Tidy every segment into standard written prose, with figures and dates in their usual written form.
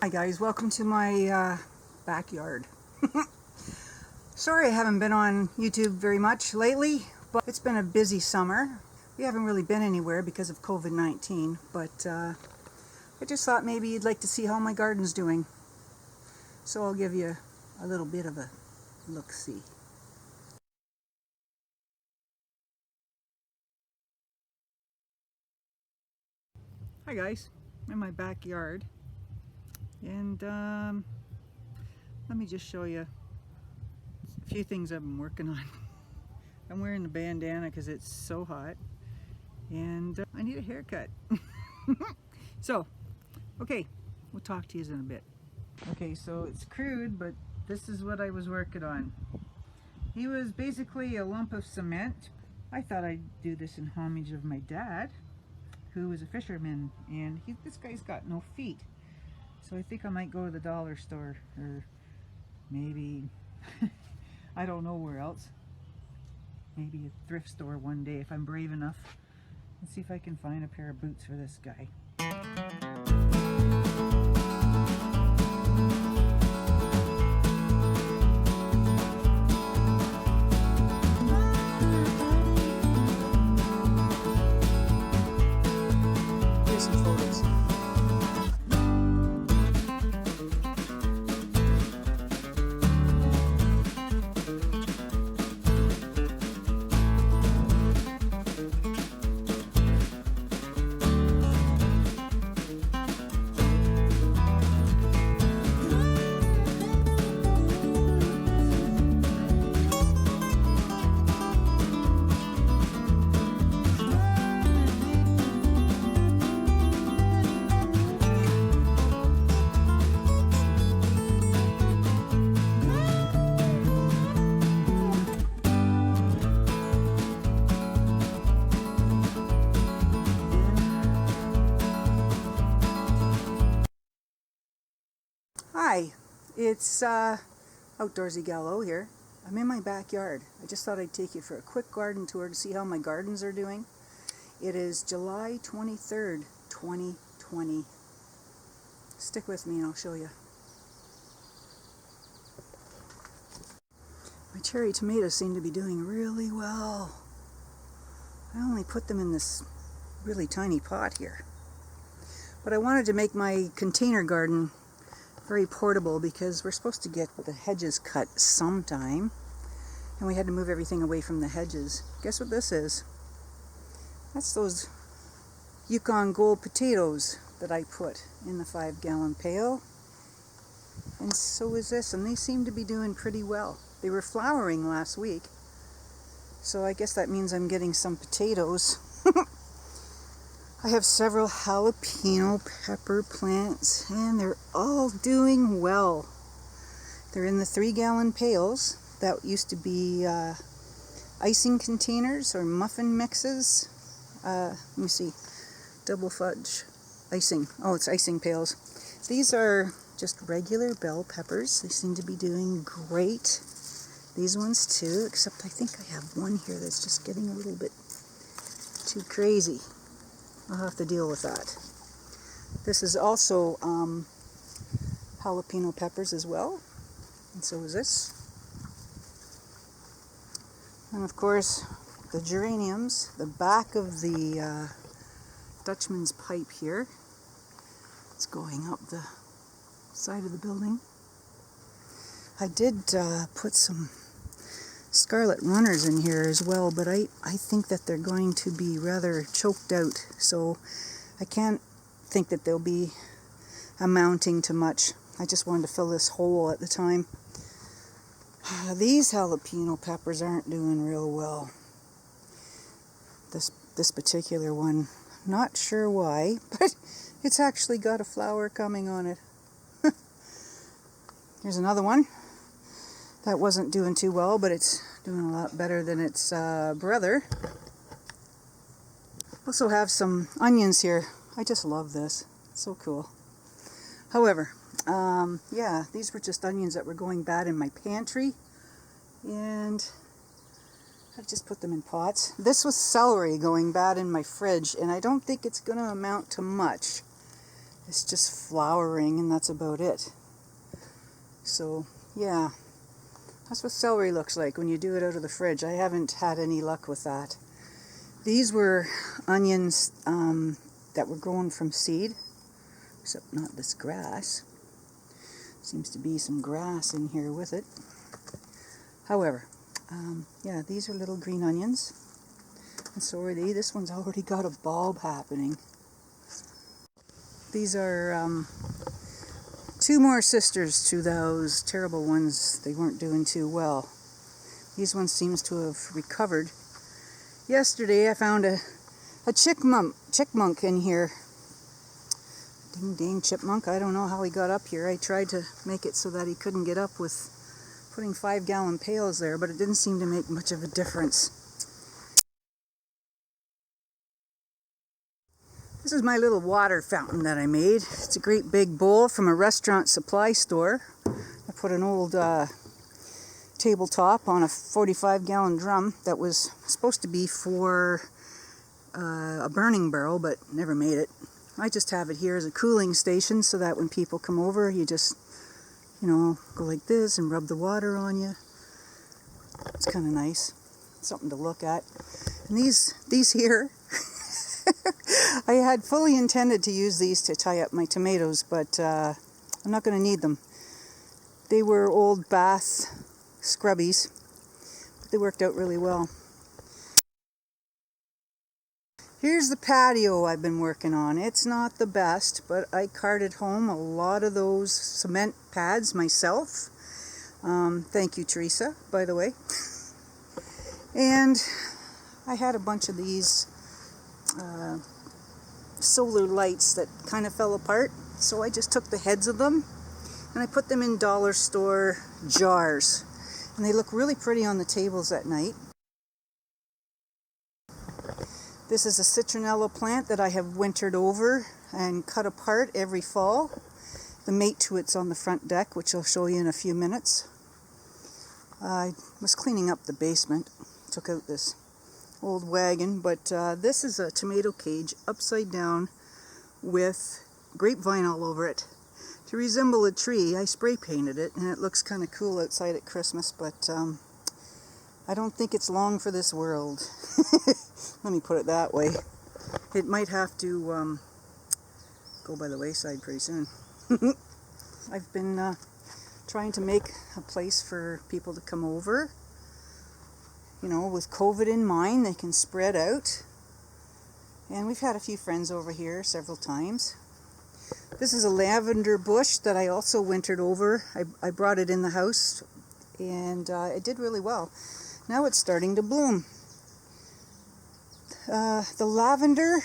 Hi guys, welcome to my backyard. Sorry I haven't been on YouTube very much lately, but it's been a busy summer. We haven't really been anywhere because of COVID-19, but I just thought maybe you'd like to see how my garden's doing. So I'll give you a little bit of a look-see. Hi guys, I'm in my backyard, and let me just show you a few things I've been working on. I'm wearing the bandana because it's so hot, and I need a haircut. So, okay, we'll talk to you in a bit. Okay, so it's crude, but this is what I was working on. He was basically a lump of cement. I thought I'd do this in homage of my dad, who was a fisherman, and this guy's got no feet. So I think I might go to the dollar store, or maybe, I don't know where else. Maybe a thrift store one day if I'm brave enough, and see if I can find a pair of boots for this guy. Here's some photos. Hi, it's Outdoorsygal here. I'm in my backyard. I just thought I'd take you for a quick garden tour to see how my gardens are doing. It is July 23rd, 2020. Stick with me and I'll show you. My cherry tomatoes seem to be doing really well. I only put them in this really tiny pot here. But I wanted to make my container garden very portable because we're supposed to get the hedges cut sometime, and we had to move everything away from the hedges. Guess what this is? That's those Yukon Gold potatoes that I put in the 5-gallon pail, and so is this, and they seem to be doing pretty well. They were flowering last week, so I guess that means I'm getting some potatoes. I have several jalapeno pepper plants, and they're all doing well. They're in the 3-gallon pails. That used to be icing containers or muffin mixes. Let me see, double fudge icing. Oh, it's icing pails. These are just regular bell peppers. They seem to be doing great. These ones too, except I think I have one here that's just getting a little bit too crazy. I'll have to deal with that. This is also jalapeno peppers as well, and so is this. And of course, the geraniums, the back of the Dutchman's pipe here. It's going up the side of the building. I did put some scarlet runners in here as well, but I think that they're going to be rather choked out, so I can't think that they'll be amounting to much. I just wanted to fill this hole at the time. These jalapeno peppers aren't doing real well. This particular one, not sure why, but it's actually got a flower coming on it. Here's another one. That wasn't doing too well, but it's doing a lot better than its brother. Also have some onions here. I just love this. It's so cool. However, yeah, these were just onions that were going bad in my pantry, and I've just put them in pots. This was celery going bad in my fridge, and I don't think it's going to amount to much. It's just flowering and that's about it. So yeah, that's what celery looks like when you do it out of the fridge. I haven't had any luck with that. These were onions that were grown from seed, except not this grass. Seems to be some grass in here with it. However, yeah, these are little green onions. And so are they. This one's already got a bulb happening. These are two more sisters to those terrible ones. They weren't doing too well. These ones seems to have recovered. Yesterday I found a chipmunk in here. Ding dang chipmunk. I don't know how he got up here. I tried to make it so that he couldn't get up with putting 5-gallon pails there, but it didn't seem to make much of a difference. This is my little water fountain that I made. It's a great big bowl from a restaurant supply store. I put an old tabletop on a 45-gallon drum that was supposed to be for a burning barrel, but never made it. I just have it here as a cooling station so that when people come over, you just, you know, go like this and rub the water on you. It's kind of nice. Something to look at. And these here, I had fully intended to use these to tie up my tomatoes, but I'm not going to need them. They were old bath scrubbies, but they worked out really well. Here's the patio I've been working on. It's not the best, but I carted home a lot of those cement pads myself. Thank you, Teresa, by the way. And I had a bunch of these solar lights that kind of fell apart, so I just took the heads of them and I put them in dollar store jars. And they look really pretty on the tables at night. This is a citronella plant that I have wintered over and cut apart every fall. The mate to it's on the front deck, which I'll show you in a few minutes. I was cleaning up the basement, took out this old wagon, but this is a tomato cage upside down with grapevine all over it. To resemble a tree, I spray painted it and it looks kind of cool outside at Christmas, but I don't think it's long for this world. Let me put it that way. It might have to go by the wayside pretty soon. I've been trying to make a place for people to come over. You know, with COVID in mind, they can spread out. And we've had a few friends over here several times. This is a lavender bush that I also wintered over. I brought it in the house and it did really well. Now it's starting to bloom. The lavender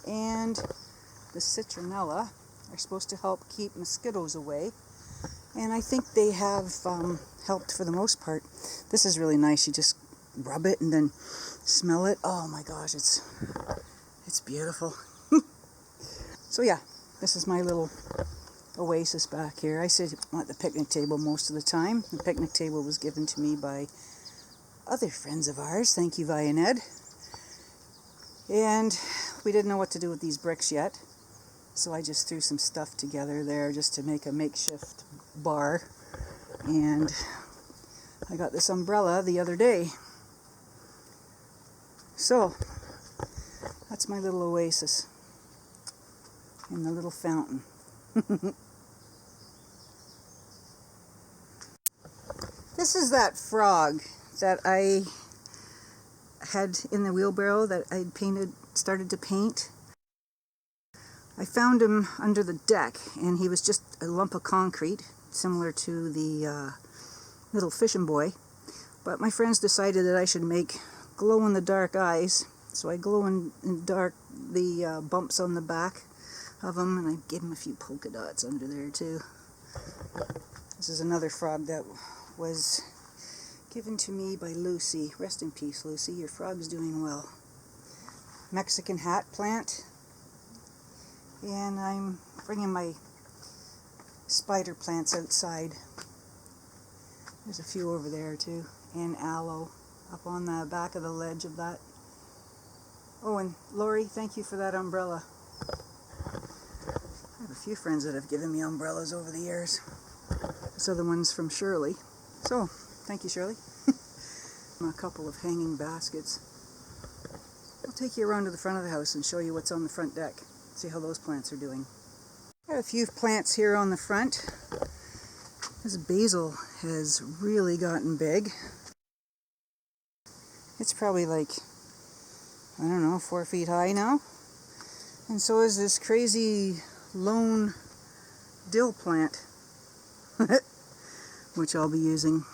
and the citronella are supposed to help keep mosquitoes away, and I think they have helped for the most part. This is really nice. You just rub it and then smell it. Oh my gosh, it's beautiful. So yeah, this is my little oasis back here. I sit at the picnic table most of the time. The picnic table was given to me by other friends of ours. Thank you, Vi and Ed. And we didn't know what to do with these bricks yet, so I just threw some stuff together there just to make a makeshift bar. And I got this umbrella the other day. So that's my little oasis in the little fountain. This is that frog that I had in the wheelbarrow that I'd started to paint. I found him under the deck and he was just a lump of concrete, similar to the little fishing boy. But my friends decided that I should make glow-in-the-dark eyes, so I glow-in-the-dark the bumps on the back of him, and I gave him a few polka dots under there too. This is another frog that was given to me by Lucy. Rest in peace, Lucy. Your frog's doing well. Mexican hat plant. And I'm bringing my spider plants outside. There's a few over there too. And aloe up on the back of the ledge of that. Oh, and Lori, thank you for that umbrella. few friends that have given me umbrellas over the years. So the ones from Shirley. So, thank you, Shirley. A couple of hanging baskets. I'll take you around to the front of the house and show you what's on the front deck. See how those plants are doing. I have a few plants here on the front. This basil has really gotten big. It's probably like, I don't know, 4 feet high now. And so is this crazy lone dill plant, which I'll be using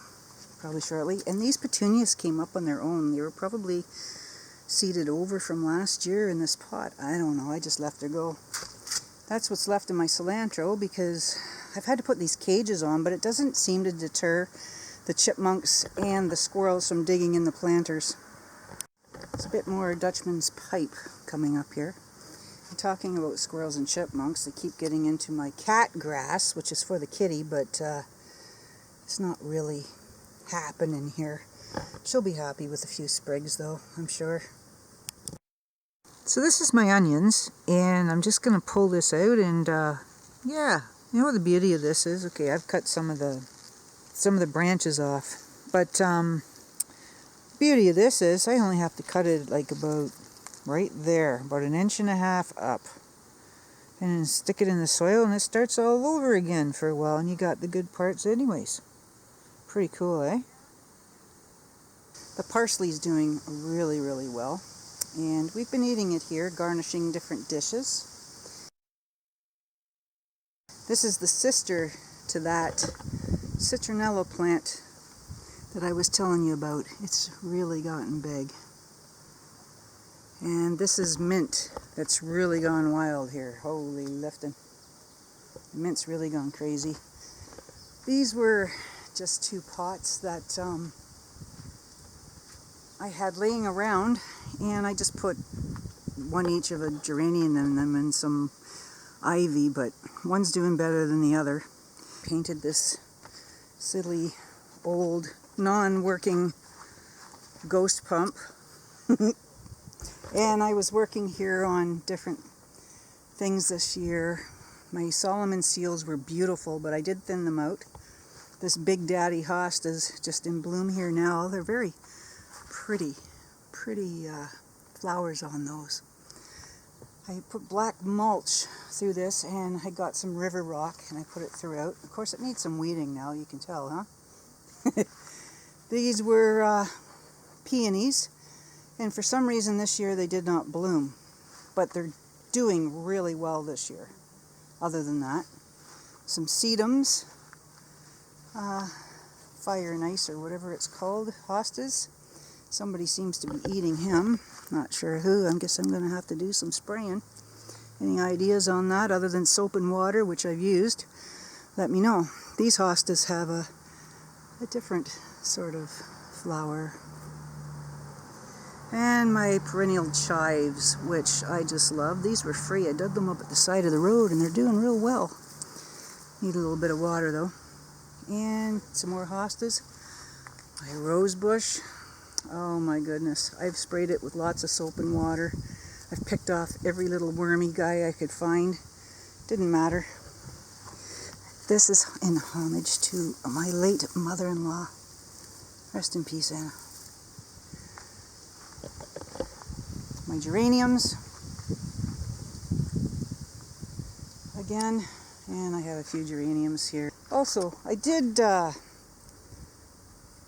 probably shortly. And these petunias came up on their own. They were probably seeded over from last year in this pot. I don't know, I just let her go. That's what's left of my cilantro, because I've had to put these cages on, but it doesn't seem to deter the chipmunks and the squirrels from digging in the planters. It's a bit more Dutchman's pipe coming up here. I'm talking about squirrels and chipmunks. They keep getting into my cat grass, which is for the kitty, but it's not really happening here. She'll be happy with a few sprigs though, I'm sure. So this is my onions, and I'm just going to pull this out, and yeah, you know what the beauty of this is? Okay, I've cut some of the branches off, but beauty of this is I only have to cut it like about right there, about 1.5 inches up, and then stick it in the soil, and it starts all over again for a while, and you got the good parts anyways. Pretty cool, eh? The parsley's doing really, really well, and we've been eating it here, garnishing different dishes. This is the sister to that CITRONELLA plant that I was telling you about. It's really gotten big. And this is mint that's really gone wild here. Holy lifting. The mint's really gone crazy. These were just 2 pots that I had laying around, and I just put one each of a geranium in them and some ivy, but one's doing better than the other. Painted this silly old non-working ghost pump. And I was working here on different things this year. My Solomon seals were beautiful, but I did thin them out. This Big Daddy host is just in bloom here now. They're very pretty flowers on those. I put black mulch through this, and I got some river rock, and I put it throughout. Of course, it needs some weeding now, you can tell, huh? These were peonies, and for some reason this year they did not bloom, but they're doing really well this year. Other than that, some sedums, fire and ice or whatever it's called, hostas. Somebody seems to be eating him. Not sure who. I guess I'm going to have to do some spraying. Any ideas on that other than soap and water, which I've used? Let me know. These hostas have a different sort of flower. And my perennial chives, which I just love. These were free. I dug them up at the side of the road, and they're doing real well. Need a little bit of water though. And some more hostas. My rose bush. Oh my goodness. I've sprayed it with lots of soap and water. I've picked off every little wormy guy I could find. Didn't matter. This is in homage to my late mother-in-law. Rest in peace, Anna. My geraniums. Again. And I have a few geraniums here. Also, I did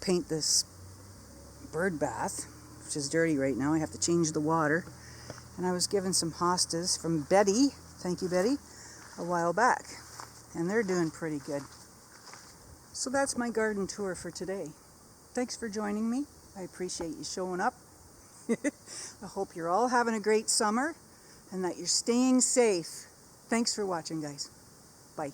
paint this bird bath, which is dirty right now. I have to change the water. And I was given some hostas from Betty, thank you Betty, a while back. And they're doing pretty good. So that's my garden tour for today. Thanks for joining me. I appreciate you showing up. I hope you're all having a great summer and that you're staying safe. Thanks for watching, guys. Bye.